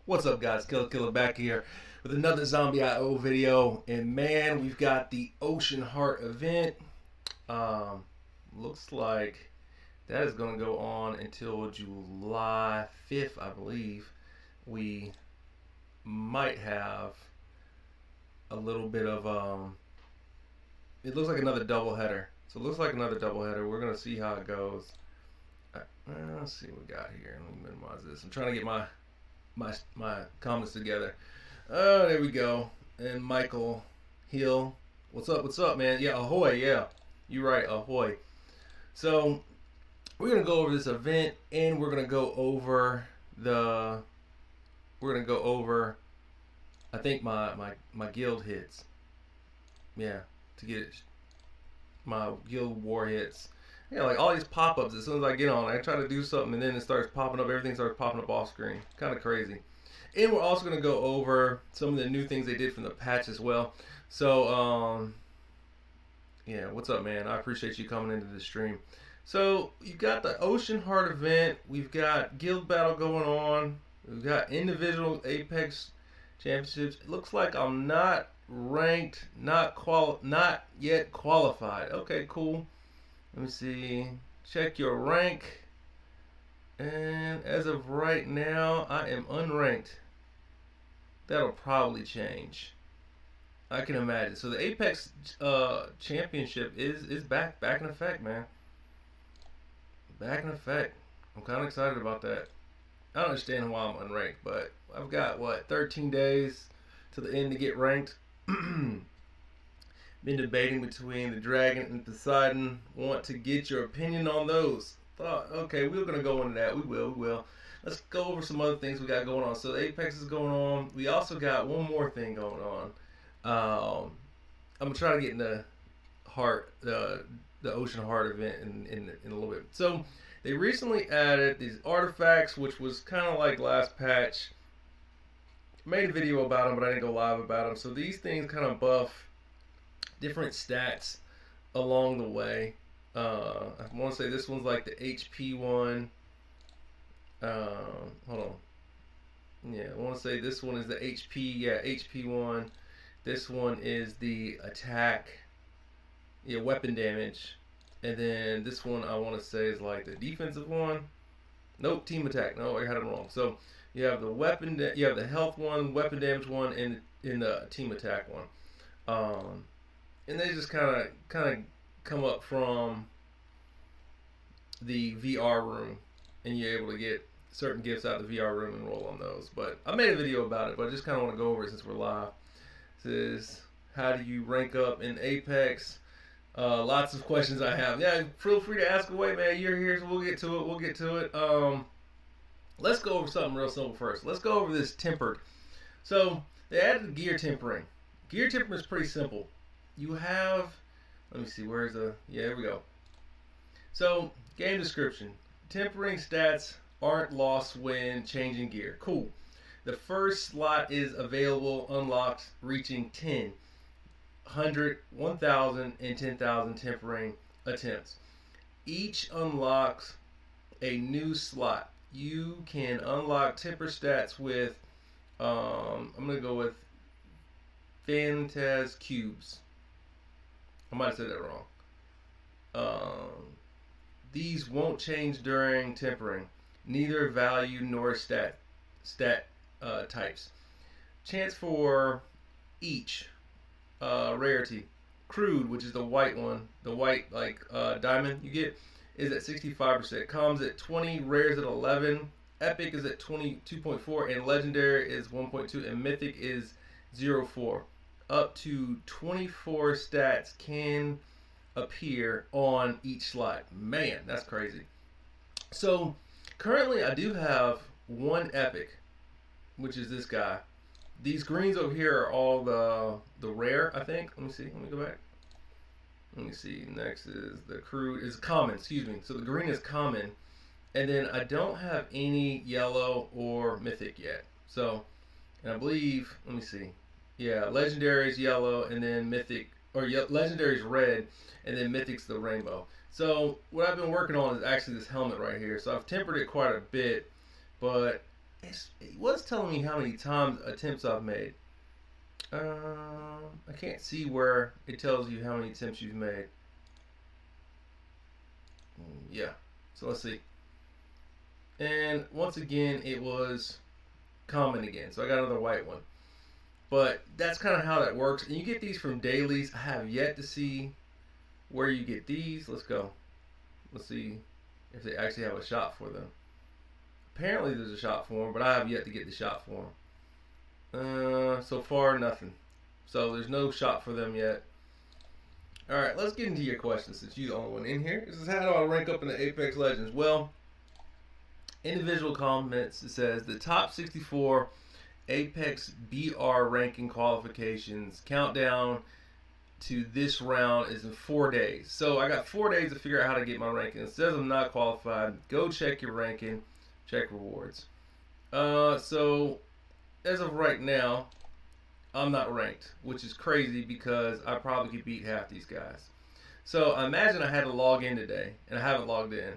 What's up, guys? Killer back here with another Zombie IO video. And man, we've got the Ocean Heart event. Um, Looks like that is going to go on until July 5th, I believe. We might have a little bit of, it looks like another doubleheader. So it looks like another doubleheader. We're going to see how it goes. Let's see what we got here. Let me minimize this. I'm trying to get my comments together. Oh, there we go. And Michael Hill, what's up? What's up, man? Yeah, ahoy. Yeah, you're right, ahoy. So we're gonna go over this event, and we're gonna go over the. We're gonna go over. I think my guild hits. Yeah, to get it, my guild war hits. Yeah, like all these pop-ups. As soon as I get on, I try to do something, and then it starts popping up. Everything starts popping up off screen. Kind of crazy. And we're also going to go over some of the new things they did from the patch as well. So, yeah, what's up, man? I appreciate you coming into the stream. So, you got the Ocean Heart event. We've got guild battle going on. We've got individual Apex championships. It looks like I'm not ranked, not yet qualified. Okay, cool. Let me see. Check your rank. And as of right now, I am unranked. That'll probably change. I can imagine. So the Apex Championship is back in effect, man. Back in effect. I'm kind of excited about that. I don't understand why I'm unranked, but I've got 13 days to the end to get ranked. Been debating between the Dragon and Poseidon. Want to get your opinion on those. Thought, okay, we're gonna go into that. We will. Let's go over some other things we got going on. So the Apex is going on. We also got one more thing going on. I'm gonna try to get in the Ocean Heart event in a little bit. So they recently added these artifacts, which was kind of like last patch. Made a video about them, but I didn't go live about them. So these things kind of buff different stats along the way. I want to say this one's like the HP one. Hold on. Yeah, I want to say this one is the HP. Yeah, HP one. This one is the attack. Yeah, weapon damage. And then this one I want to say is like the defensive one. Nope, team attack. No, I had it wrong. So you have the you have the health one, weapon damage one, and in the team attack one. And they just kind of come up from the VR room, and you're able to get certain gifts out of the VR room and roll on those. But I made a video about it, but I just kind of want to go over it since we're live. This is how do you rank up in Apex? Lots of questions I have. Yeah, feel free to ask away, man. You're here, so we'll get to it. Let's go over something real simple first. Let's go over this tempered. So they added gear tempering. Gear tempering is pretty simple. You have, let me see, where's the, yeah, here we go. So, game description. Tempering stats aren't lost when changing gear. Cool. The first slot is available, unlocked, reaching 10, 100, 1,000, and 10,000 tempering attempts. Each unlocks a new slot. You can unlock temper stats with, I'm going to go with Phantas Cubes. I might have said that wrong. These won't change during tempering, neither value nor stat types. Chance for each rarity. Crude, which is the white one, the white like diamond you get, is at 65%. Comms at 20, rares at 11, epic is at 22.4, and legendary is 1.2, and mythic is 0.4. Up to 24 stats can appear on each slot. Man, that's crazy. So currently I do have one epic, which is this guy. These greens over here are all the rare, I think. Let me see. Let me go back. Let me see. Next is the crude is common. Excuse me. So the green is common, and then I don't have any yellow or mythic yet. So, and I believe. Let me see. Yeah, legendary is yellow, and then mythic, or legendary is red, and then mythic's the rainbow. So what I've been working on is actually this helmet right here. So I've tempered it quite a bit, but it was telling me how many attempts I've made. I can't see where it tells you how many attempts you've made. Yeah. So let's see. And once again, it was common again. So I got another white one. But that's kind of how that works. And you get these from dailies. I have yet to see where you get these. Let's go. Let's see if they actually have a shop for them. Apparently there's a shop for them, but I have yet to get the shop for them. So far, nothing. So there's no shop for them yet. Alright, let's get into your questions since you're the only one in here. This is how do I rank up in the Apex Legends? Well, individual comments, it says the top 64 Apex BR ranking qualifications countdown to this round is in 4 days. So I got 4 days to figure out how to get my ranking. It says I'm not qualified. Go check your ranking. Check rewards. So as of right now, I'm not ranked, which is crazy because I probably could beat half these guys. So I imagine I had to log in today, and I haven't logged in.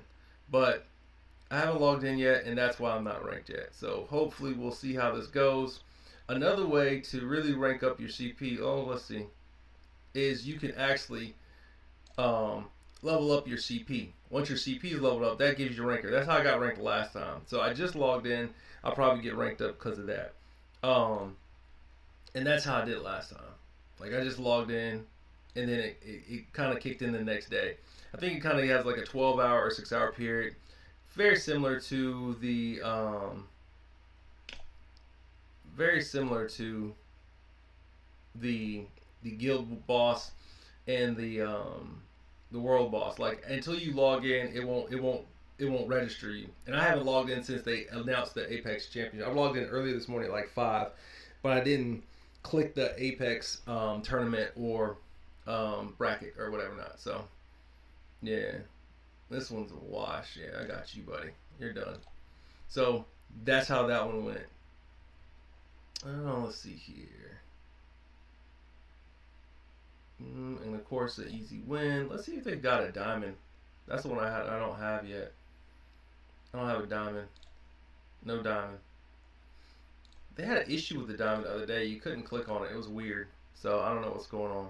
But I haven't logged in yet, and that's why I'm not ranked yet. So hopefully we'll see how this goes. Another way to really rank up your CP, let's see, is you can actually level up your CP. Once your CP is leveled up, that gives you your ranker. That's how I got ranked last time. So I just logged in. I'll probably get ranked up because of that. And that's how I did it last time. Like I just logged in, and then it kind of kicked in the next day. I think it kind of has like a 12-hour or 6-hour period. Very similar to the guild boss and the world boss. Like until you log in, it won't register you. And I haven't logged in since they announced the Apex Championship. I logged in earlier this morning at like 5, but I didn't click the Apex tournament or bracket or whatever not. So yeah. This one's a wash. Yeah, I got you, buddy. You're done. So that's how that one went. Let's see here. And of course, an easy win. Let's see if they got a diamond. That's the one I don't have yet. I don't have a diamond. No diamond. They had an issue with the diamond the other day. You couldn't click on it. It was weird. So I don't know what's going on.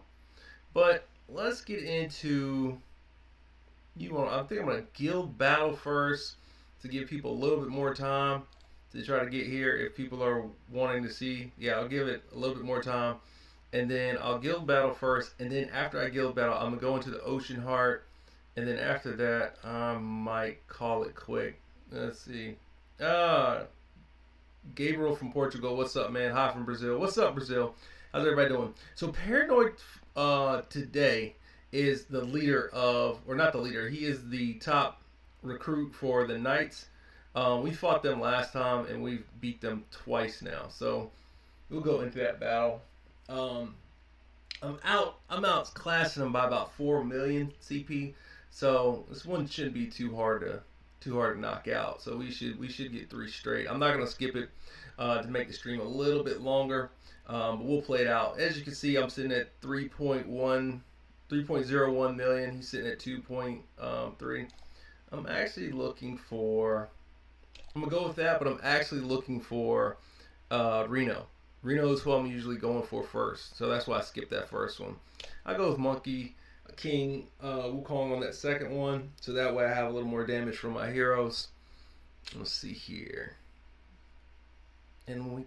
But let's get into. I think I'm gonna guild battle first to give people a little bit more time to try to get here. If people are wanting to see, yeah, I'll give it a little bit more time, and then I'll guild battle first, and then after I guild battle, I'm gonna go into the Ocean Heart, and then after that, I might call it quick. Let's see. Gabriel from Portugal, what's up, man? Hi from Brazil. What's up, Brazil? How's everybody doing? So Paranoid today is the leader of, or not the leader, he is the top recruit for the Knights. We fought them last time and we've beat them twice now. So we'll go into that battle. I'm out classing them by about 4 million CP. So this one shouldn't be too hard to knock out. So we should get 3 straight. I'm not gonna skip it to make the stream a little bit longer. But we'll play it out. As you can see, I'm sitting at 3.01 million. He's sitting at 2.3. I'm actually looking for. I'm gonna go with that, but I'm actually looking for Reno. Reno is who I'm usually going for first, so that's why I skipped that first one. I go with Monkey King Wukong on that second one, so that way I have a little more damage from my heroes. Let's see here. And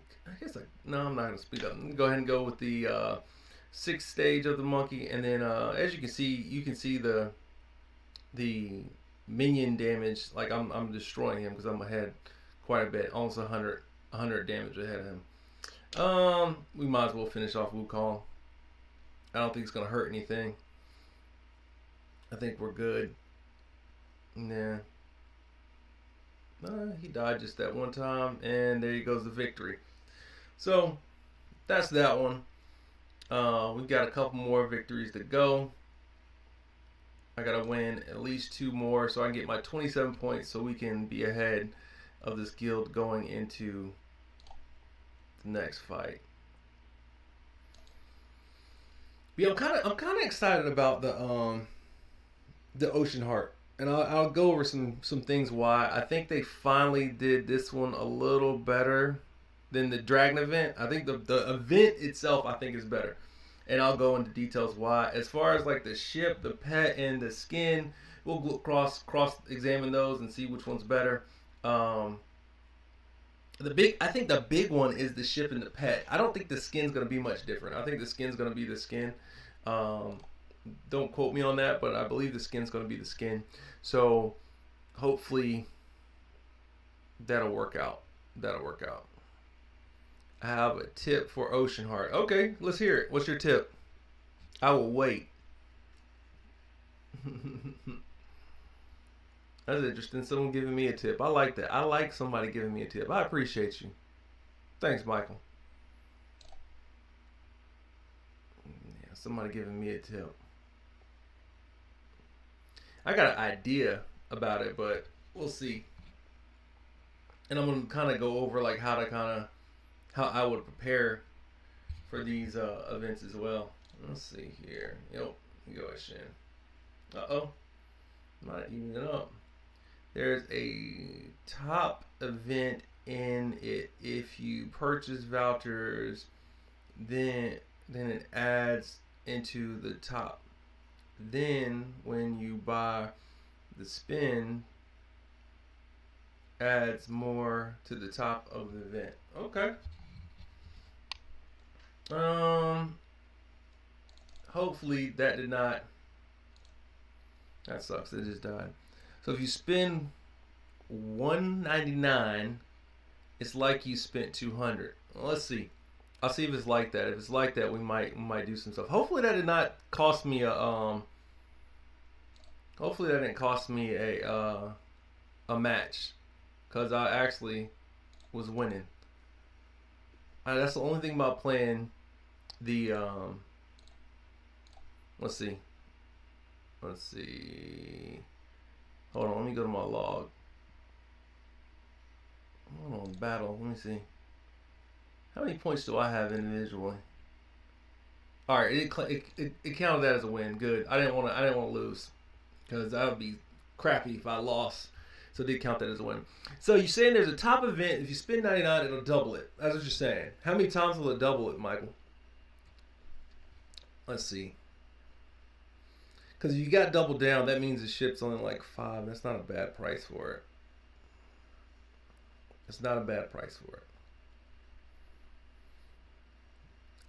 no, I'm not gonna speed up. I'm gonna go ahead and go with the 6th stage of the monkey, and then as you can see the minion damage. Like I'm destroying him because I'm ahead quite a bit, almost 100 damage ahead of him. We might as well finish off Wukong. I don't think it's gonna hurt anything. I think we're good. Nah. He died just that one time, and there goes the victory. So that's that one. We've got a couple more victories to go. I gotta win at least 2 more so I can get my 27 points so we can be ahead of this guild going into the next fight. But yeah, I'm kind of excited about the Ocean Heart and I'll go over some things why I think they finally did this one a little better than the Dragon event. I think the event itself I think is better, and I'll go into details why. As far as like the ship, the pet, and the skin, we'll cross examine those and see which one's better. Um, I think the big one is the ship and the pet. I don't think the skin's gonna be much different. I think the skin's gonna be the skin. Um, don't quote me on that, but I believe the skin's gonna be the skin. So hopefully that'll work out. That'll work out. I have a tip for Ocean Heart. Okay, let's hear it. What's your tip? I will wait. That's interesting. Someone giving me a tip. I like that. I like somebody giving me a tip. I appreciate you. Thanks, Michael. Yeah, somebody giving me a tip. I got an idea about it, but we'll see. And I'm gonna kind of go over like how I would prepare for these events as well. Let's see here. Yep, go ahead, Shin. Uh-oh, not evening it up. There's a top event in it. If you purchase vouchers, then it adds into the top. Then when you buy the spin, adds more to the top of the event. Okay. Hopefully that did not. That sucks. It just died. So if you spend $199, it's like you spent 200. Well, let's see. I'll see if it's like that. If it's like that, we might do some stuff. Hopefully that did not cost me a Hopefully that didn't cost me a match, cause I actually was winning. That's the only thing about playing the Let's see. Let's see. Hold on, let me go to my log. Hold on, battle. Let me see. How many points do I have individually? All right, it counted that as a win. Good. I didn't want to lose, because that would be crappy if I lost. So it did count that as a win. So you're saying there's a top event. If you spend 99, it'll double it. That's what you're saying. How many times will it double it, Michael? Let's see. Because if you got double down, that means the ship's only like 5. That's not a bad price for it. It's not a bad price for it.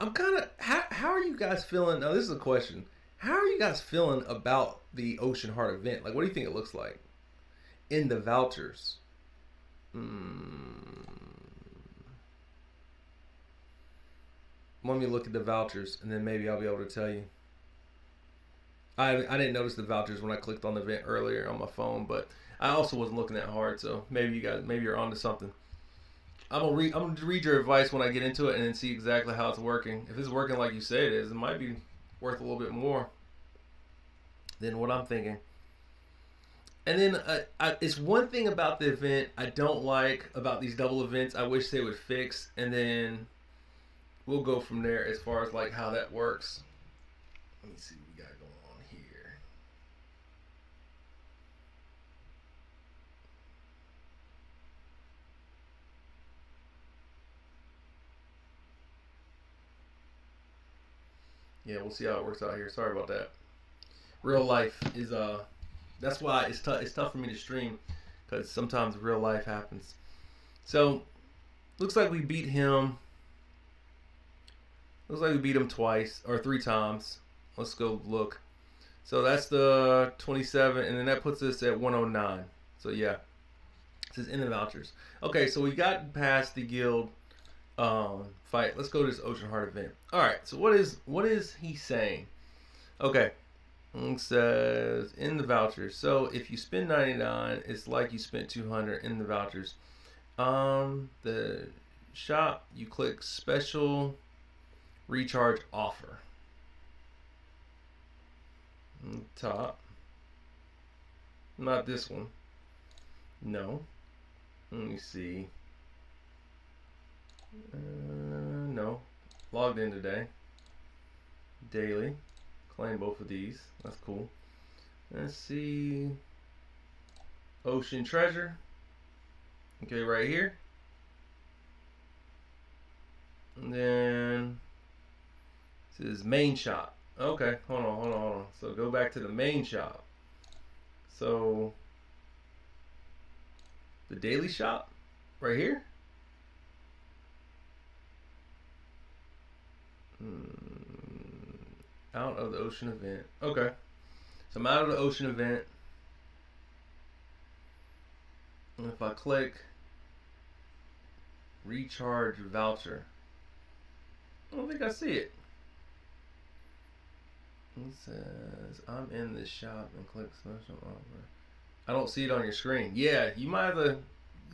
I'm kind of... How are you guys feeling? Now, this is a question. How are you guys feeling about the Ocean Heart event? Like, what do you think it looks like in the vouchers? Let me look at the vouchers, and then maybe I'll be able to tell you. I didn't notice the vouchers when I clicked on the event earlier on my phone, but I also wasn't looking that hard, so maybe you're onto something. I'm gonna read your advice when I get into it and then see exactly how it's working. If it's working like you say it is, it might be worth a little bit more than what I'm thinking. And then it's one thing about the event I don't like about these double events. I wish they would fix, and then we'll go from there as far as like how that works. Let me see what we got going on here. Yeah, we'll see how it works out here. Sorry about that. Real life is that's why it's tough for me to stream, because sometimes real life happens. So looks like we beat him. Looks like we beat him twice or 3 times. Let's go look. So that's the 27, and then that puts us at 109. So yeah, this is in the vouchers. Okay, so we got past the guild fight. Let's go to this Ocean Heart event. All right. So what is he saying? Okay. It says in the vouchers. So if you spend 99, it's like you spent 200 in the vouchers. The shop, you click special recharge offer. Top. Not this one. No. Let me see. No. Logged in today. Daily. Claim both of these. That's cool. Let's see. Ocean Treasure. Okay, right here. And then this is main shop. Okay, hold on. So go back to the main shop. So the daily shop right here. Out of the ocean event. Okay. So I'm out of the ocean event. And if I click recharge voucher, I don't think I see it. It says I'm in the shop and click special offer. I don't see it on your screen. Yeah, you might have to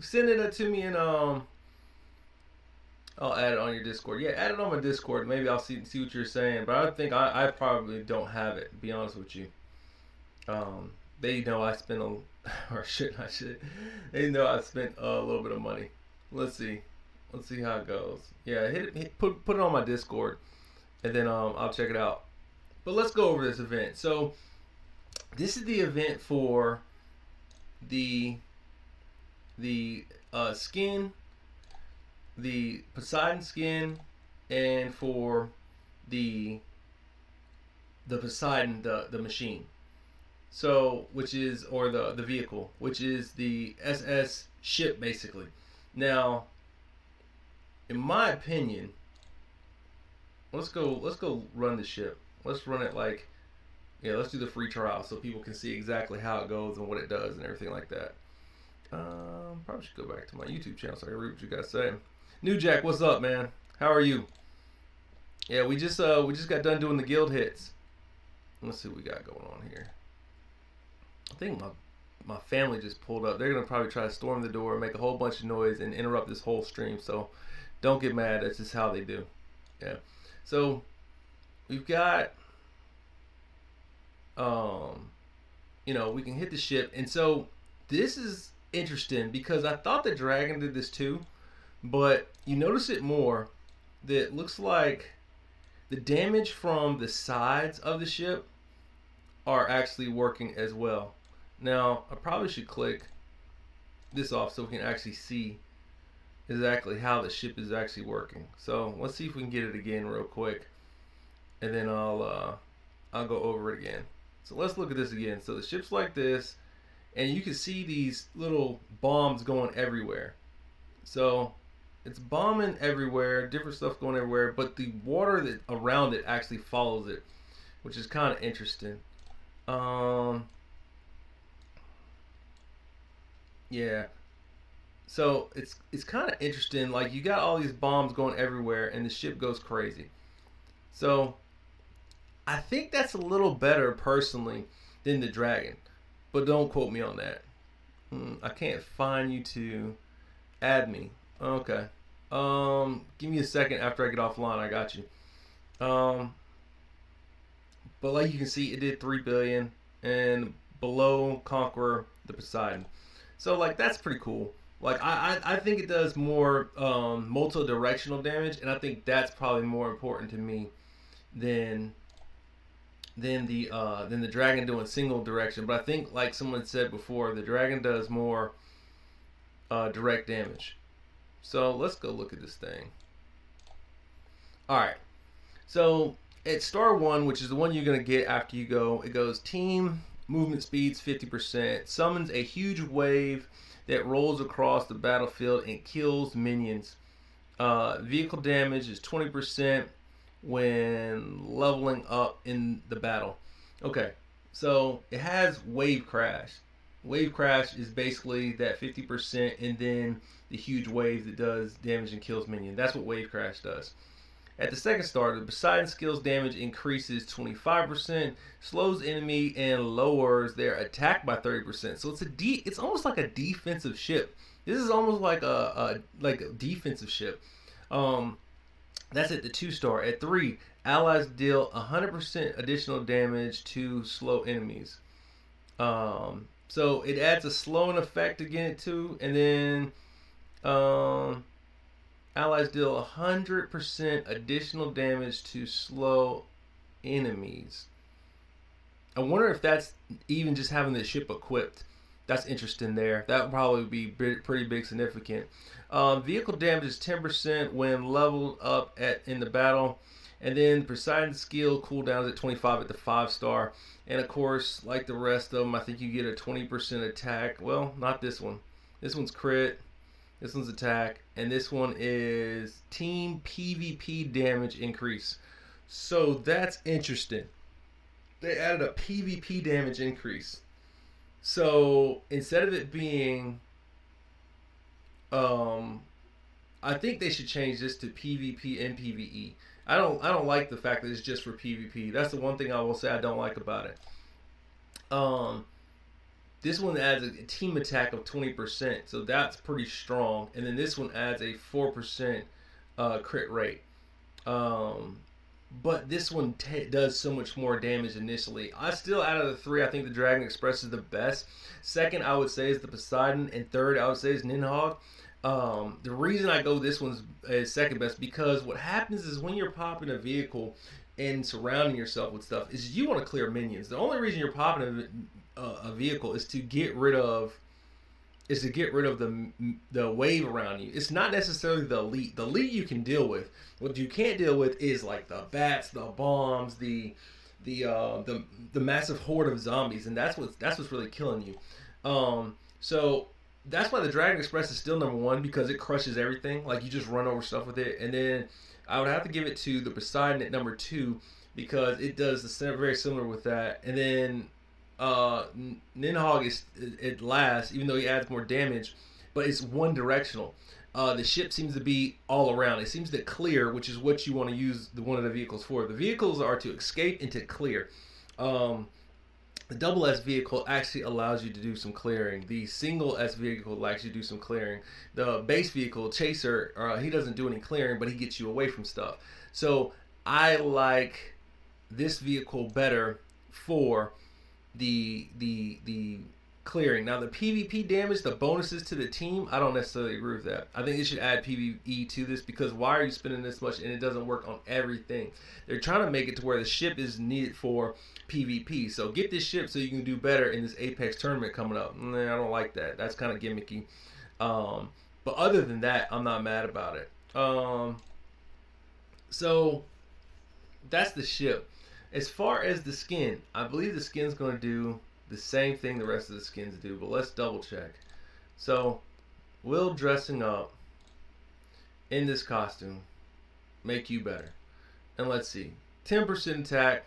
send it to me and I'll add it on your Discord. Yeah, add it on my Discord. Maybe I'll see what you're saying. But I think I probably don't have it, to be honest with you. They know I spent or shit, I should. They know I spent a little bit of money. Let's see how it goes. Yeah, put it on my Discord, and then I'll check it out. But let's go over this event. So this is the event for the skin, the Poseidon skin, and for the Poseidon, the machine. So, which is, or the vehicle, which is the SS ship, basically. Now, in my opinion, let's go run the ship. Let's run it like, yeah, let's do the free trial so people can see exactly how it goes and what it does and everything like that. Probably should go back to my YouTube channel so I can read what you guys say. New Jack, what's up, man? How are you? Yeah, we just got done doing the guild hits. Let's see what we got going on here. I think my family just pulled up. They're gonna probably try to storm the door, make a whole bunch of noise, and interrupt this whole stream. So don't get mad. That's just how they do. Yeah. So we've got, we can hit the ship, and so this is interesting because I thought the dragon did this too, but you notice it more. That it looks like the damage from the sides of the ship are actually working as well. Now, I probably should click this off so we can actually see exactly how the ship is actually working. So let's see if we can get it again real quick, and then I'll go over it again. So let's look at this again. So the ship's like this, and you can see these little bombs going everywhere. So it's bombing everywhere, different stuff going everywhere, but the water that around it actually follows it, which is kind of interesting. Yeah. So it's kind of interesting. Like, you got all these bombs going everywhere, and the ship goes crazy. So I think that's a little better personally than the dragon, but don't quote me on that. I can't find you to add me. Okay. Give me a second after I get offline. I got you. But like you can see, it did 3 billion, and below Conqueror the Poseidon. So like, that's pretty cool. Like, I think it does more multi-directional damage, and I think that's probably more important to me than the dragon doing single direction. But I think, like someone said before, the dragon does more direct damage. So let's go look at this thing. Alright, so at star 1, which is the one you're going to get after you go, it goes team movement speeds 50%, summons a huge wave that rolls across the battlefield and kills minions. Vehicle damage is 20% when leveling up in the battle. Okay, so it has wave crash. Wave crash is basically that 50%, and then the huge wave that does damage and kills minions. That's what wave crash does. At the second star, the Poseidon skill's damage increases 25%, slows enemy, and lowers their attack by 30%. So it's almost like a defensive ship. This is almost like a defensive ship. That's at the 2 star. At 3, allies deal 100% additional damage to slow enemies. So it adds a slowing effect again too, and then allies deal 100% additional damage to slow enemies. I wonder if that's even just having the ship equipped. That's interesting there. That would probably be pretty big significant. Vehicle damage is 10% when leveled up in the battle. And then Poseidon skill cooldowns at 25 at the 5-star. And of course, like the rest of them, I think you get a 20% attack. Well, not this one. This one's crit. This one's attack. And this one is team PvP damage increase. So that's interesting. They added a PvP damage increase. So instead of it being, I think they should change this to PvP and PvE. I don't like the fact that it's just for PvP. That's the one thing I will say I don't like about it. This one adds a team attack of 20%, so that's pretty strong. And then this one adds a 4% crit rate. But this one does so much more damage initially. I still, out of the three, I think the Dragon Express is the best. Second, I would say, is the Poseidon. And third, I would say, is Ninhogg. The reason I go this one's is second best, because what happens is when you're popping a vehicle and surrounding yourself with stuff is you want to clear minions. The only reason you're popping a vehicle is to get rid of the wave around you. It's not necessarily the elite. The elite you can deal with. What you can't deal with is like the bats, the bombs, the massive horde of zombies, and that's what's really killing you. So that's why the Dragon Express is still number one, because it crushes everything. Like, you just run over stuff with it. And then I would have to give it to the Poseidon at number two, because it does very similar with that. And then Ninhogg is at last, even though he adds more damage, but it's one directional. The ship seems to be all around. It seems to clear, which is what you want to use one of the vehicles for. The vehicles are to escape and to clear. The double S vehicle actually allows you to do some clearing. The single S vehicle lets you do some clearing. The base vehicle, Chaser, he doesn't do any clearing, but he gets you away from stuff. So I like this vehicle better for the clearing. Now the PvP damage, the bonuses to the team, I don't necessarily agree with that. I think they should add PvE to this, because why are you spending this much and it doesn't work on everything? They're trying to make it to where the ship is needed for PvP. So get this ship so you can do better in this Apex tournament coming up. I don't like that. That's kind of gimmicky. But other than that, I'm not mad about it. So that's the ship. As far as the skin, I believe the skin's going to do the same thing the rest of the skins do, but let's double check. So, will dressing up in this costume make you better? And let's see. 10% attack,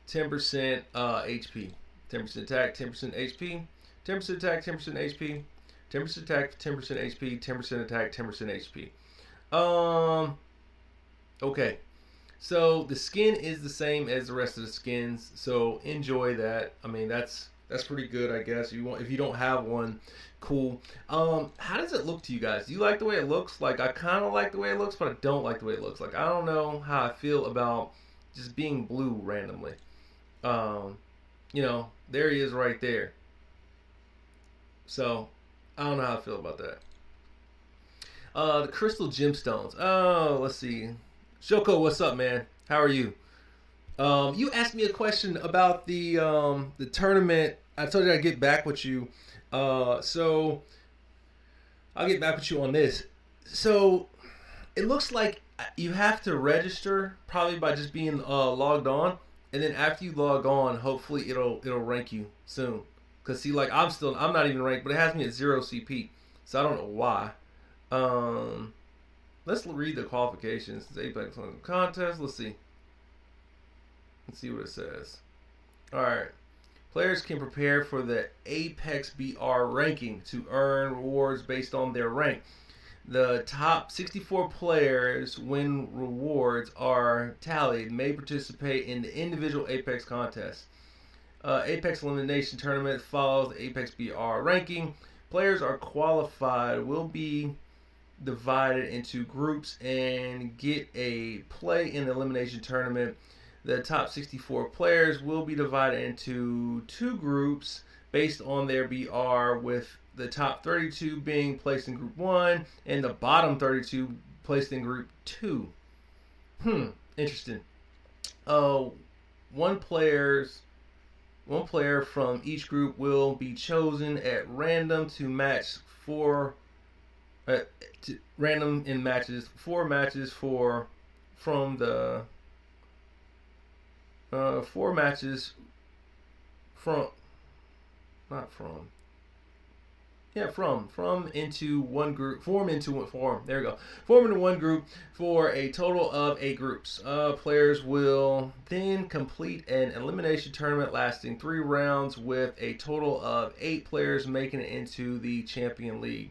10% HP. 10% attack, 10% HP. 10% attack, 10% HP. 10% attack, 10% HP. 10% attack, 10% HP. Okay. So the skin is the same as the rest of the skins, so enjoy that. I mean, that's pretty good, I guess. If you don't have one, cool. How does it look to you guys? Do you like the way it looks? Like, I kind of like the way it looks, but I don't like the way it looks. Like, I don't know how I feel about just being blue randomly. You know, there he is right there. So I don't know how I feel about that. The crystal gemstones. Oh, let's see. Shoko, what's up, man? How are you? You asked me a question about the tournament. I told you I'd get back with you. So I'll get back with you on this. So it looks like you have to register probably by just being logged on, and then after you log on, hopefully it'll rank you soon. Cause see, like I'm not even ranked, but it has me at 0 CP, so I don't know why. Let's read the qualifications. It's Apex contest. Let's see. Let's see what it says. Alright. Players can prepare for the Apex BR ranking to earn rewards based on their rank. The top 64 players, when rewards are tallied, may participate in the individual Apex contest. Apex Elimination Tournament follows the Apex BR ranking. Players are qualified, will be divided into groups and get a play in the elimination tournament. The top 64 players will be divided into two groups based on their BR, with the top 32 being placed in group 1 and the bottom 32 placed in group 2. Interesting. One player's One player from each group will be chosen at random to match uh, random in matches, 4 matches from the 4 matches from not from yeah, from into one group, form into one form. There we go. Form into one group for a total of 8 groups. Players will then complete an elimination tournament lasting 3 rounds with a total of 8 players making it into the Champion League.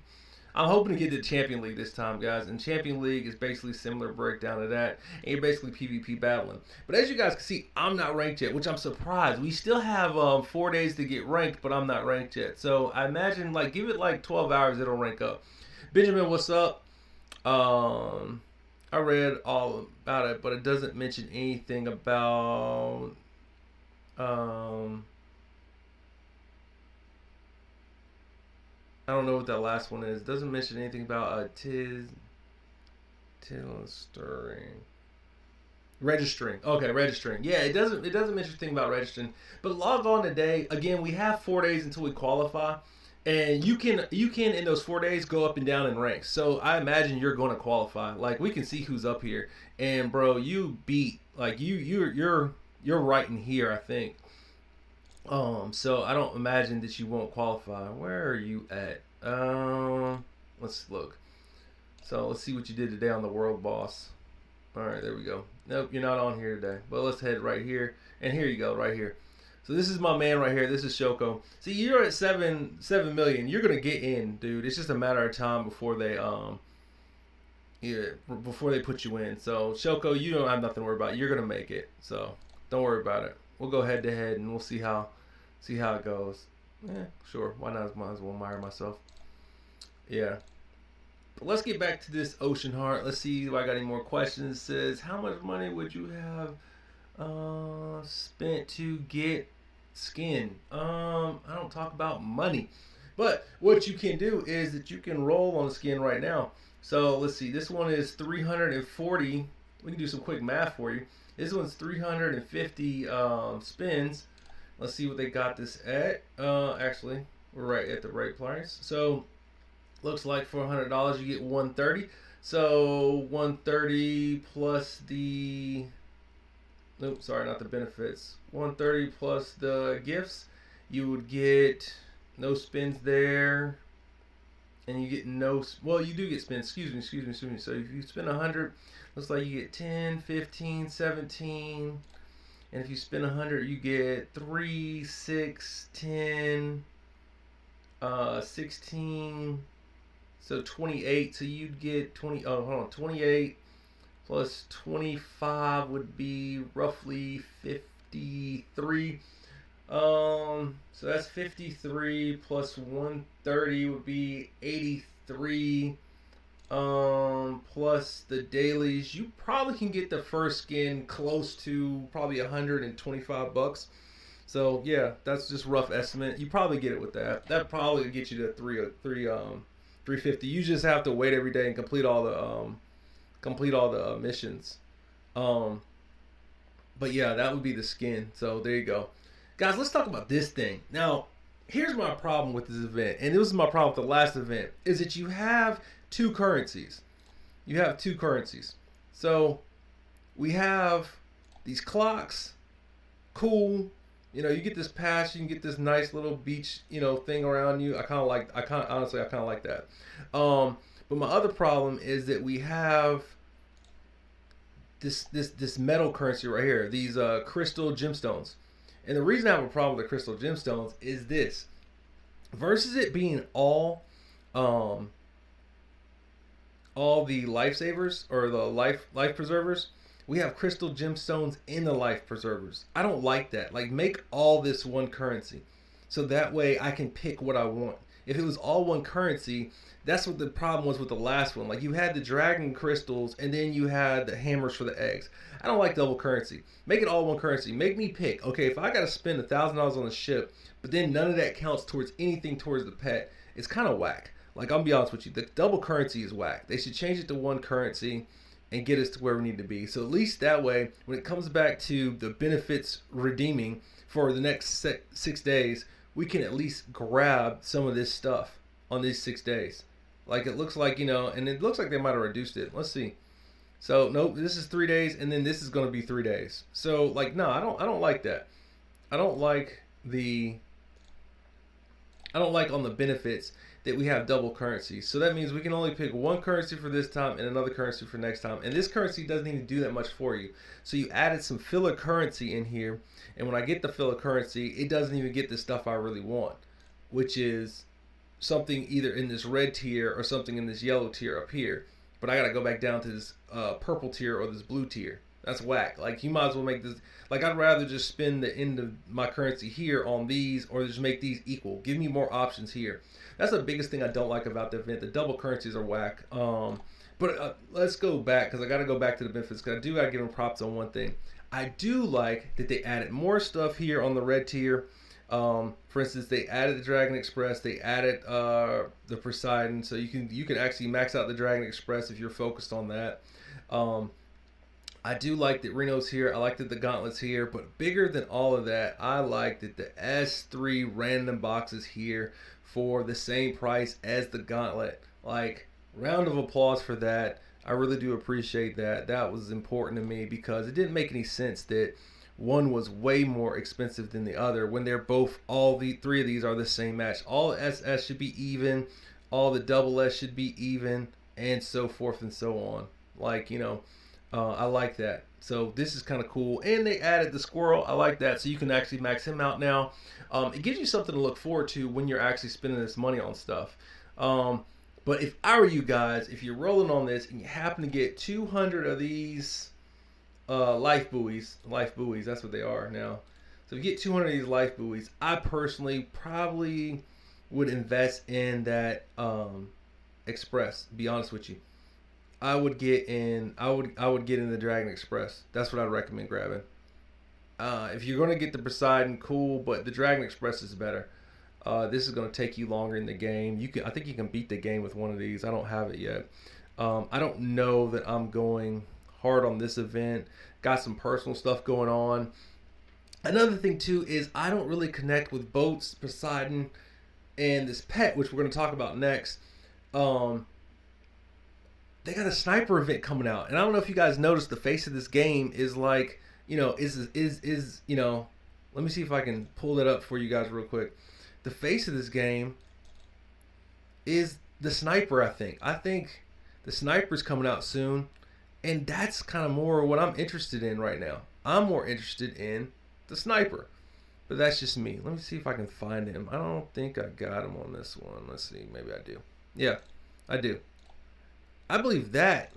I'm hoping to get to the Champion League this time, guys. And Champion League is basically similar breakdown to that. And you're basically PvP battling. But as you guys can see, I'm not ranked yet, which I'm surprised. We still have 4 days to get ranked, but I'm not ranked yet. So I imagine, like, give it like 12 hours, it'll rank up. Benjamin, what's up? I read all about it, but it doesn't mention anything about I don't know what that last one is. It doesn't mention anything about registering. Okay, registering. Yeah, it doesn't mention anything about registering. But log on today. Again, we have 4 days until we qualify. And you can in those 4 days go up and down in ranks. So I imagine you're going to qualify. Like, we can see who's up here. And bro, you beat, like, you're right in here, I think. So I don't imagine that you won't qualify. Where are you at? Let's look. So let's see what you did today on the World Boss. All right, there we go. Nope, you're not on here today. But let's head right here, and here you go, right here. So this is my man right here. This is Shoko. See, you're at 7 million. You're gonna get in, dude. It's just a matter of time before they before they put you in. So Shoko, you don't have nothing to worry about. You're gonna make it. So don't worry about it. We'll go head to head and we'll see how it goes. Yeah, sure. Why not? Might as well admire myself. Yeah. But let's get back to this Ocean Heart. Let's see if I got any more questions. It says, how much money would you have spent to get skin? I don't talk about money. But what you can do is that you can roll on the skin right now. So let's see. This one is 340. We can do some quick math for you. This one's 350 spins. Let's see what they got this at. Actually, we're right at the right price. So looks like for $100 you get 130. So 130 plus the nope, sorry, not the benefits. 130 plus the gifts. You would get no spins there. And you get no, well, you do get spins. Excuse me. So if you spend 100, looks like you get 10, 15, 17. And if you spend 100, you get 3, 6, 10, 16. So 28. So you'd get 20. Oh, hold on. 28 plus 25 would be roughly 53. So that's 53 plus 130 would be 83. Plus the dailies, you probably can get the first skin close to probably $125. So yeah, that's just rough estimate. You probably get it with that. That probably get you to 350. You just have to wait every day and complete all the missions. But yeah, that would be the skin. So there you go. Guys, let's talk about this thing. Now, here's my problem with this event, and this was my problem with the last event, is that you have 2 currencies. You have 2 currencies. So we have these clocks. Cool. You know, you get this pass, you can get this nice little beach, thing around you. Honestly like that. But my other problem is that we have this metal currency right here, these crystal gemstones. And the reason I have a problem with the crystal gemstones is this. Versus it being all the lifesavers or the life preservers, we have crystal gemstones in the life preservers. I don't like that. Like, make all this one currency, so that way I can pick what I want. If it was all one currency, that's what the problem was with the last one. Like, you had the dragon crystals and then you had the hammers for the eggs. I don't like double currency. Make it all one currency. Make me pick. Okay, if I got to spend $1,000 on the ship, but then none of that counts towards anything towards the pet, it's kind of whack. Like, I'll be honest with you, the double currency is whack. They should change it to one currency, and get us to where we need to be. So at least that way, when it comes back to the benefits redeeming for the next 6 days, we can at least grab some of this stuff on these 6 days. Like it looks like, and it looks like they might have reduced it. Let's see. So nope, this is 3 days, and then this is going to be 3 days. So like, no, I don't like that. I don't like on the benefits that we have double currency. So that means we can only pick one currency for this time and another currency for next time. And this currency doesn't even do that much for you. So you added some filler currency in here. And when I get the filler currency, it doesn't even get the stuff I really want, which is something either in this red tier or something in this yellow tier up here. But I got to go back down to this purple tier or this blue tier. That's whack. Like, you might as well make this, like, I'd rather just spend the end of my currency here on these, or just make these equal. Give me more options here. That's the biggest thing I don't like about the event. The double currencies are whack. But let's go back, because I got to go back to the benefits, because I do got to give them props on one thing. I do like that they added more stuff here on the red tier. For instance, they added the Dragon Express. They added the Poseidon, so you can actually max out the Dragon Express if you're focused on that. I do like that Reno's here. I like that the Gauntlet's here. But bigger than all of that, I like that the S3 random boxes here for the same price as the Gauntlet. Like, round of applause for that. I really do appreciate that. That was important to me because it didn't make any sense that one was way more expensive than the other when they're both, all the three of these are the same match. All SS should be even. All the double S should be even, and so forth and so on. Like, I like that. So this is kind of cool. And they added the squirrel. I like that. So you can actually max him out now. It gives you something to look forward to when you're actually spending this money on stuff. But if I were you guys, if you're rolling on this and you happen to get 200 of these life buoys, that's what they are now. So if you get 200 of these life buoys, I personally probably would invest in that Express, to be honest with you. I would get in the Dragon Express. That's what I'd recommend grabbing. If you're going to get the Poseidon, cool, but the Dragon Express is better. This is going to take you longer in the game. I think you can beat the game with one of these. I don't have it yet. I don't know that I'm going hard on this event. Got some personal stuff going on. Another thing too is I don't really connect with boats, Poseidon, and this pet, which we're going to talk about next. They got a sniper event coming out, and I don't know if you guys noticed, the face of this game is like, let me see if I can pull that up for you guys real quick. The face of this game is the sniper, I think. I think the sniper's coming out soon, and that's kind of more what I'm interested in right now. I'm more interested in the sniper, but that's just me. Let me see if I can find him. I don't think I got him on this one. Let's see, maybe I do. Yeah, I do. I believe that.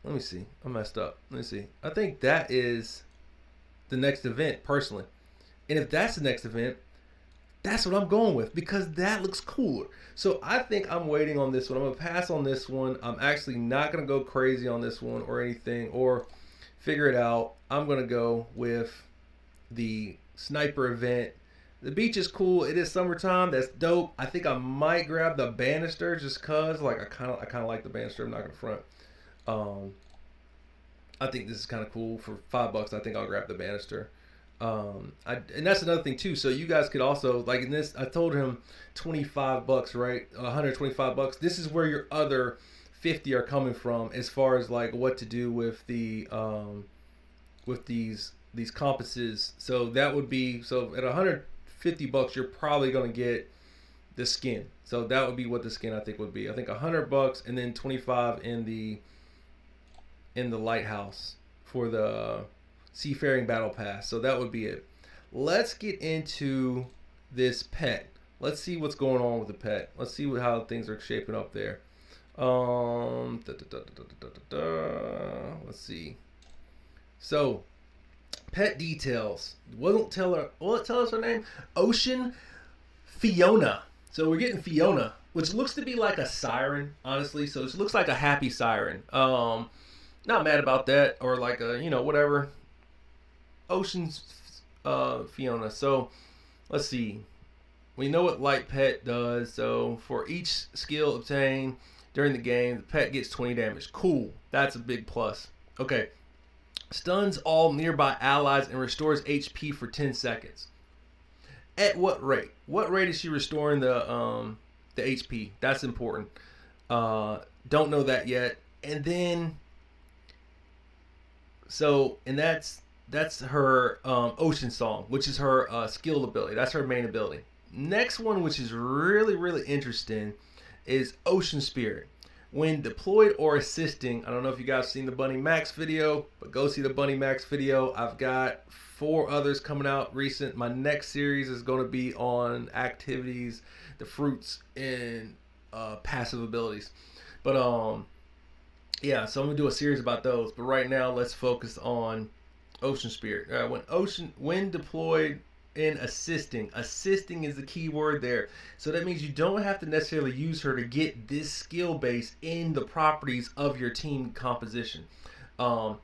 Let me see. I messed up. Let me see. I think that is the next event, personally. And if that's the next event, that's what I'm going with, because that looks cooler. So I think I'm waiting on this one. I'm going to pass on this one. I'm actually not going to go crazy on this one or anything or figure it out. I'm going to go with the sniper event. The beach is cool. It is summertime. That's dope. I think I might grab the banister just cause, like, I kind of like the banister. I'm not gonna front. I think this is kind of cool. For $5, I think I'll grab the banister. And that's another thing too. So you guys could also, like, in this, I told him $25, right? $125. This is where your other 50 are coming from, as far as like what to do with the with these compasses. So that would be, so at $150, you're probably going to get the skin. So that would be what the skin, I think, would be. I think $100 and then 25 in the lighthouse for the Seafaring Battle Pass. So that would be it. Let's get into this pet. Let's see what's going on with the pet. Let's see how things are shaping up there. Let's see. So, pet details. Will it tell us her name? Ocean Fiona. So we're getting Fiona, which looks to be like a siren, honestly. So it looks like a happy siren. Not mad about that, or like a, whatever. Ocean's Fiona. So let's see. We know what light pet does. So for each skill obtained, during the game. The pet gets 20 damage. Cool. That's a big plus. Okay. Stuns all nearby allies and restores HP for 10 seconds. At what rate? What rate is she restoring the HP? That's important. Don't know that yet. And then, that's her Ocean Song, which is her skill ability. That's her main ability. Next one, which is really, really interesting, is Ocean Spirit. When deployed or assisting, I don't know if you guys seen the Bunny Max video, but go see the Bunny Max video. I've got 4 others coming out recent. My next series is going to be on activities, the fruits, and passive abilities. But yeah, so I'm gonna do a series about those. But right now, let's focus on Ocean Spirit. When deployed and assisting is the key word there. So that means you don't have to necessarily use her to get this skill base in the properties of your team composition. All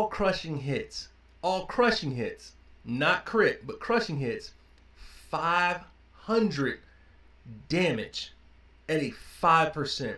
crushing hits, not crit, but crushing hits, 500 damage at a 5%.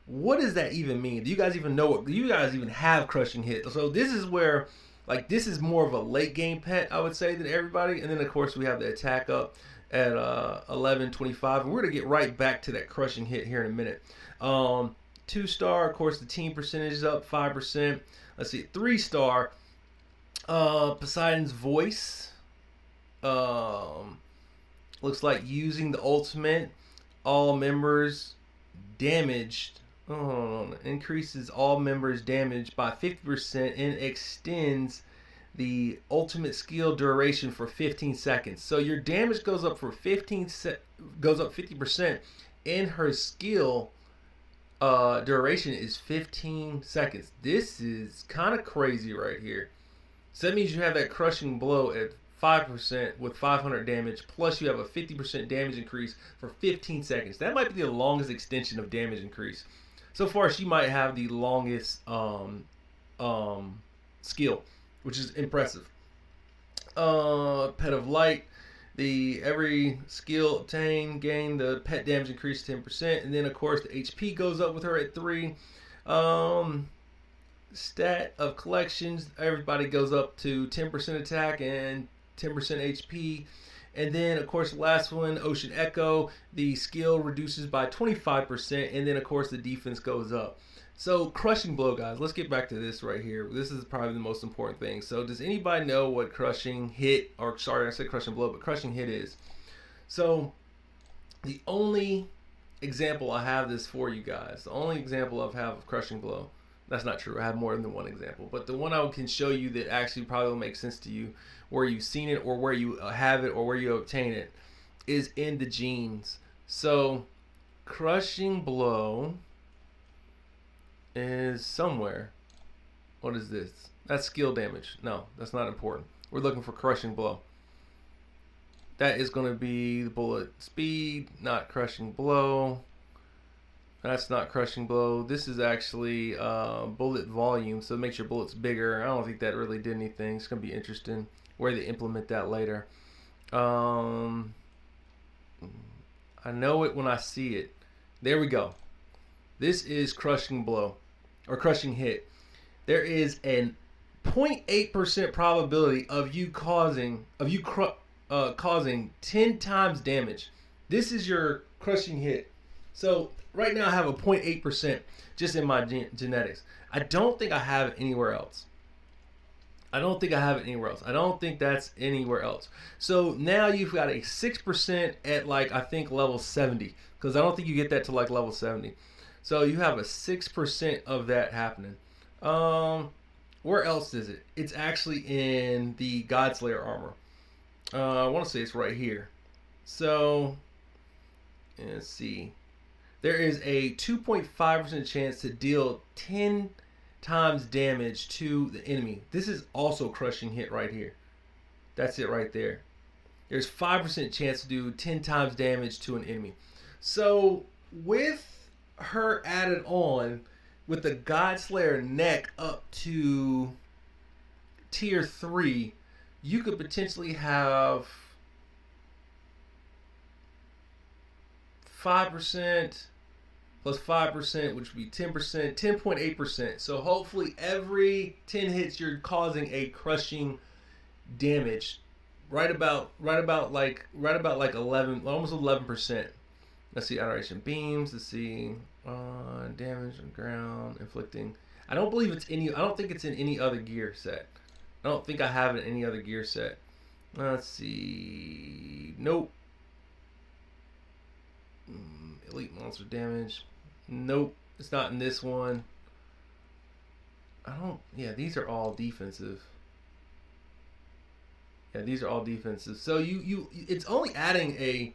What does that even mean? Do you guys even know what? Do you guys even have crushing hit? So this is where, like, this is more of a late game pet, I would say, than everybody. And then of course we have the attack up at 1125, and we're gonna get right back to that crushing hit here in a minute. 2-star, of course, the team percentage is up 5%. Let's see, 3-star, Poseidon's Voice. Looks like using the ultimate, all members damaged. Increases all members' damage by 50% and extends the ultimate skill duration for 15 seconds. So your damage goes up for 50%, and her skill duration is 15 seconds. This is kind of crazy right here. So that means you have that crushing blow at 5% with 500 damage, plus you have a 50% damage increase for 15 seconds. That might be the longest extension of damage increase. So far, she might have the longest skill, which is impressive. Pet of Light, every skill obtained, gain the pet damage increase 10%, and then of course the HP goes up with her at 3. Stat of collections, everybody goes up to 10% attack and 10% HP. And then, of course, the last one, Ocean Echo, the skill reduces by 25%, and then, of course, the defense goes up. So, Crushing Blow, guys, let's get back to this right here. This is probably the most important thing. So, does anybody know what Crushing Hit, or sorry, I said Crushing Blow, but Crushing Hit is? So, the only example I have this for you guys, the only example I have of Crushing Blow, that's not true, I have more than one example, but the one I can show you that actually probably will make sense to you, where you've seen it or where you have it or where you obtain it, is in the genes. So Crushing Blow is somewhere. What is this? That's skill damage. No, that's not important. We're looking for Crushing Blow. That is going to be the bullet speed, not Crushing Blow. That's not Crushing Blow. This is actually bullet volume, so it makes your bullets bigger. I don't think that really did anything. It's going to be interesting where they implement that later. I know it when I see it. There we go. This is Crushing Blow, or Crushing Hit. There is an 0.8% probability of you causing 10 times damage. This is your Crushing Hit. So right now I have a 0.8% just in my genetics. I don't think I have it anywhere else. I don't think that's anywhere else. So now you've got a 6% at, like, I think level 70, because I don't think you get that to like level 70. So you have a 6% of that happening. Where else is it? It's actually in the Godslayer armor. I want to say it's right here. So let's see. There is a 2.5% chance to deal 10 times damage to the enemy. This is also Crushing Hit right here. That's it right there. There's 5% chance to do 10 times damage to an enemy. So with her added on, with the Godslayer neck up to tier 3, you could potentially have 5%, plus 5%, which would be 10%, 10.8%. So hopefully every 10 hits you're causing a crushing damage. Right about like 11, almost 11%. Let's see, adoration beams. Let's see, damage on ground, inflicting. I don't think it's in any other gear set. I don't think I have it in any other gear set. Let's see. Nope. Elite monster damage. Nope. It's not in this one. Yeah, these are all defensive. Yeah, these are all defensive. So it's only adding a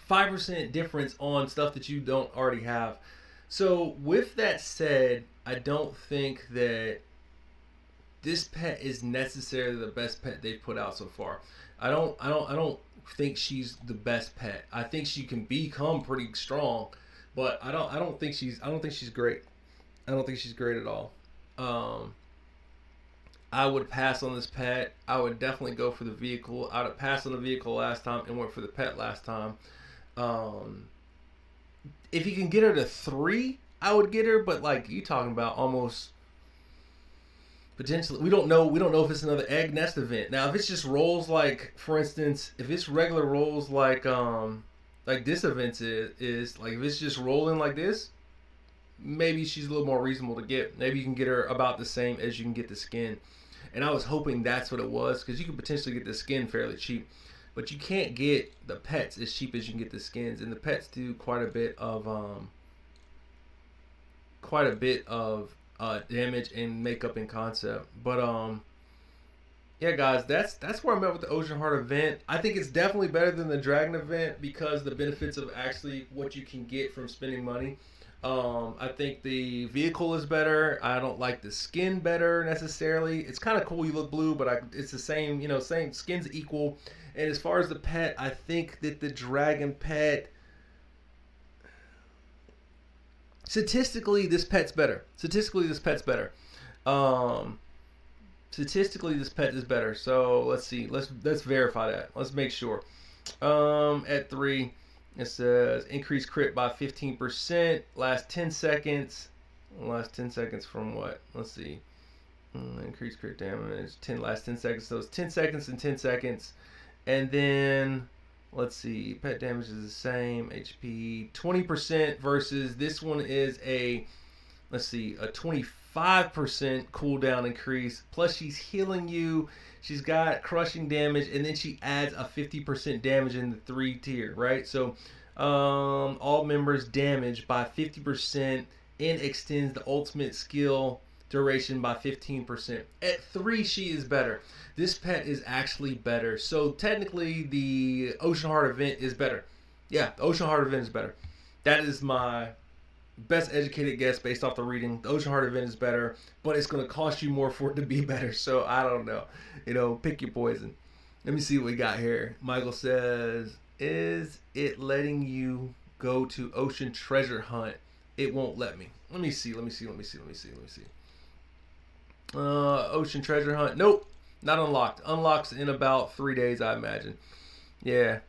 5% difference on stuff that you don't already have. So with that said, I don't think that this pet is necessarily the best pet they've put out so far. I don't think she's the best pet. I think she can become pretty strong, but I don't think she's great. I don't think she's great at all. I would pass on this pet. I would definitely go for the vehicle. I would have passed on the vehicle last time and went for the pet last time. If you can get her to 3, I would get her. But like you talking about, almost potentially, we don't know if it's another egg nest event. Now, if it's just rolls like, for instance, if it's regular rolls like this event is like, if it's just rolling like this, maybe she's a little more reasonable to get. Maybe you can get her about the same as you can get the skin. And I was hoping that's what it was, because you could potentially get the skin fairly cheap. But you can't get the pets as cheap as you can get the skins. And the pets do quite a bit of damage and makeup and concept. But yeah, guys, that's where I'm at with the Ocean Heart event. I think it's definitely better than the Dragon event, because the benefits of actually what you can get from spending money. I think the vehicle is better. I don't like the skin better necessarily. It's kind of cool you look blue, but it's the same, same skin's equal. And as far as the pet, I think that the Dragon pet, statistically, this pet's better. Statistically, this pet is better. So let's see. Let's verify that. Let's make sure. At 3. It says increase crit by 15%. Last 10 seconds. Last 10 seconds from what? Let's see. Increase crit damage. Last 10 seconds. So it's 10 seconds and 10 seconds. And then, let's see. Pet damage is the same. HP 20% versus this one is a 25% cooldown increase. Plus she's healing you. She's got crushing damage, and then she adds a 50% damage in the 3 tier, right? So all members damage by 50% and extends the ultimate skill duration by 15%. At 3, she is better. This pet is actually better. So technically, the Ocean Heart event is better. Yeah, the Ocean Heart event is better. That is my best educated guess based off the reading. The Ocean Heart event is better, but it's going to cost you more for it to be better. So I don't know. Pick your poison. Let me see what we got here. Michael says, is it letting you go to Ocean Treasure Hunt? It won't let me. Let me see. Ocean Treasure Hunt. Nope. Not unlocked. Unlocks in about 3 days, I imagine. Yeah.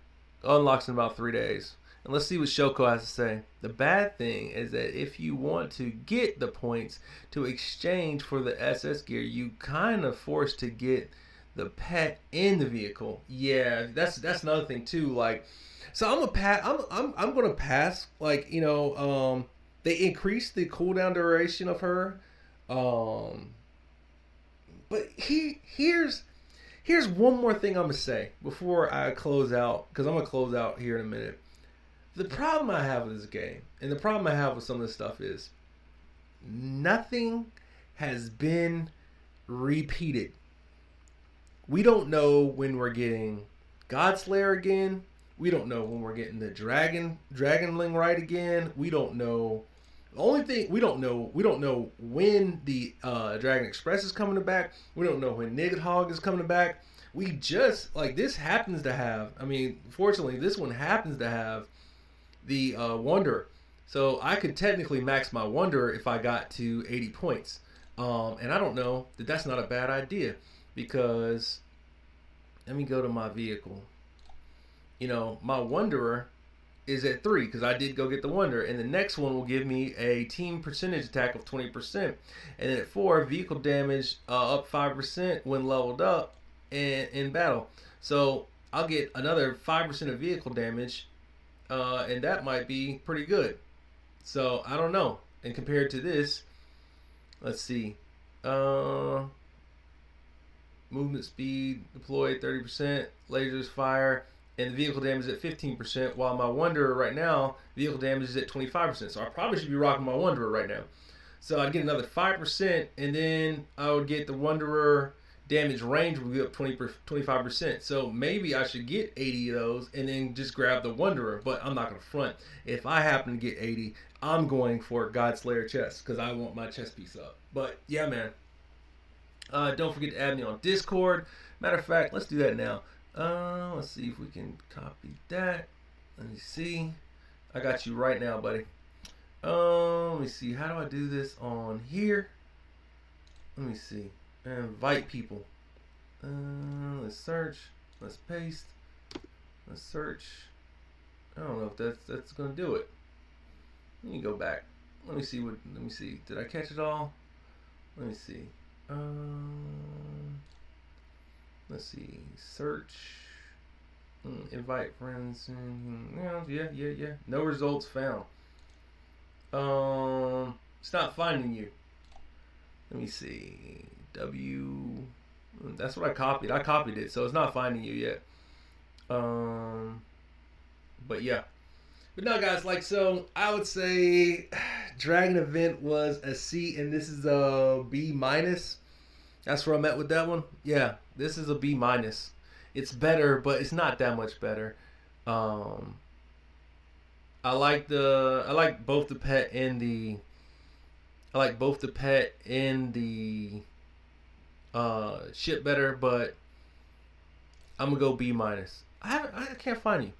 Unlocks in about 3 days. And let's see what Shoko has to say. The bad thing is that if you want to get the points to exchange for the SS gear, you kind of forced to get the pet in the vehicle. Yeah, that's another thing too. Like, so I'm gonna pass. Like, they increased the cooldown duration of her. But here's one more thing I'm gonna say before I close out, because I'm gonna close out here in a minute. The problem I have with this game, and the problem I have with some of this stuff, is nothing has been repeated. We don't know when we're getting Godslayer again. We don't know when we're getting the Dragonling Rite again. We don't know. The only thing we don't know when the Dragon Express is coming back. We don't know when Nidhogg is coming back. We just, like, this happens to have, fortunately, this one happens to have the Wanderer. So I could technically max my Wanderer if I got to 80 points. And I don't know that that's not a bad idea, because let me go to my vehicle. My Wanderer is at 3 because I did go get the Wanderer. And the next one will give me a team percentage attack of 20%. And then at 4, vehicle damage up 5% when leveled up in battle. So I'll get another 5% of vehicle damage, and that might be pretty good. So I don't know. And compared to this, let's see. Movement speed deployed 30%, lasers fire, and the vehicle damage is at 15%, while my Wanderer right now, vehicle damage is at 25%. So I probably should be rocking my Wanderer right now. So I'd get another 5%, and then I would get the Wanderer damage range would be up 25%. So maybe I should get 80 of those and then just grab the Wanderer, but I'm not going to front. If I happen to get 80, I'm going for Godslayer chest because I want my chest piece up. But yeah, man. Don't forget to add me on Discord. Matter of fact, let's do that now. Let's see if we can copy that. Let me see. I got you right now, buddy. Let me see. How do I do this on here? Let me see. Invite people. Let's search. Let's paste. Let's search. I don't know if that's gonna do it. Let me go back. Let me see. Did I catch it all? Let me see. Let's see. Search. Invite friends. Yeah. No results found. It's not finding you. Let me see. That's what I copied. I copied it, so it's not finding you yet. But yeah. But no, guys, like, so I would say Dragon Event was a C, and this is a B minus. That's where I'm at with that one. Yeah, this is a B minus. It's better, but it's not that much better. I like both the pet and the ship better, but I'm gonna go B minus. I can't find you.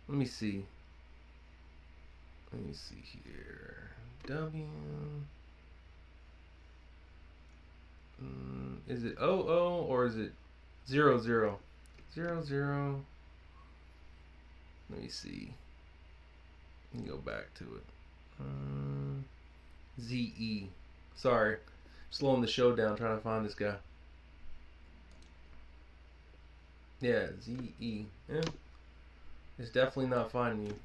Let me see. Let me see here. W. Is it 00 or is it 00? 00. Let me see. Let me go back to it. ZE. Sorry. Slowing the show down trying to find this guy. Yeah, ZE. Yeah. It's definitely not finding you.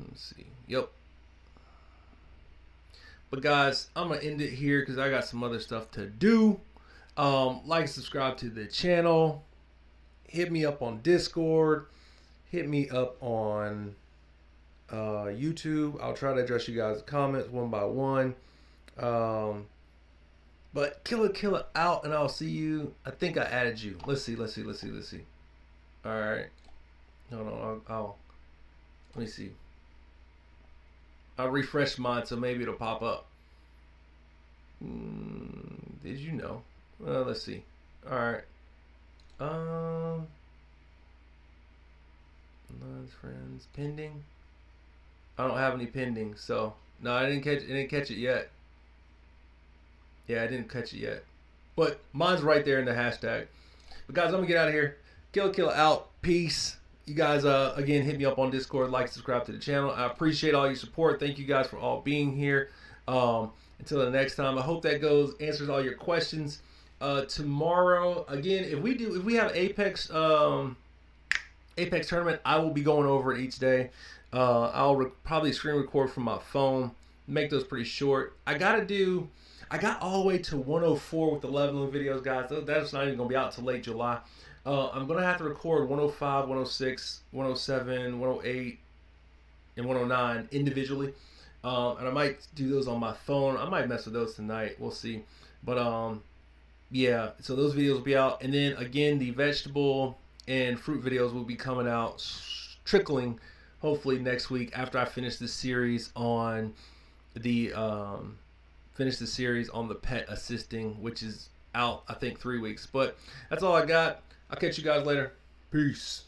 Let's see. Yep. But guys, I'm gonna end it here because I got some other stuff to do. Like, subscribe to the channel. Hit me up on Discord. Hit me up on YouTube. I'll try to address you guys' comments one by one. But killer out, and I'll see you. I think I added you. Let's see. All right. Hold on. Let me see. I'll refresh mine so maybe it'll pop up. Did you know? Well, let's see. All right. Friends pending. I don't have any pending, so no, I didn't catch it yet. Yeah, I didn't catch it yet. But mine's right there in the hashtag. But guys, I'm gonna get out of here. Killer out. Peace. You guys, again, hit me up on Discord, like, subscribe to the channel. I appreciate all your support. Thank you guys for all being here. Until the next time, I hope that answers all your questions. Tomorrow, again, if we have Apex tournament, I will be going over it each day. I'll probably screen record from my phone, make those pretty short. I got all the way to 104 with the leveling videos, guys. That's not even gonna be out until late July. I'm going to have to record 105, 106, 107, 108, and 109 individually. And I might do those on my phone. I might mess with those tonight. We'll see. But, yeah, so those videos will be out. And then, again, the vegetable and fruit videos will be coming out, trickling, hopefully next week after I finish the series on the pet assisting, which is out, I think, 3 weeks. But that's all I got. I'll catch you guys later. Peace.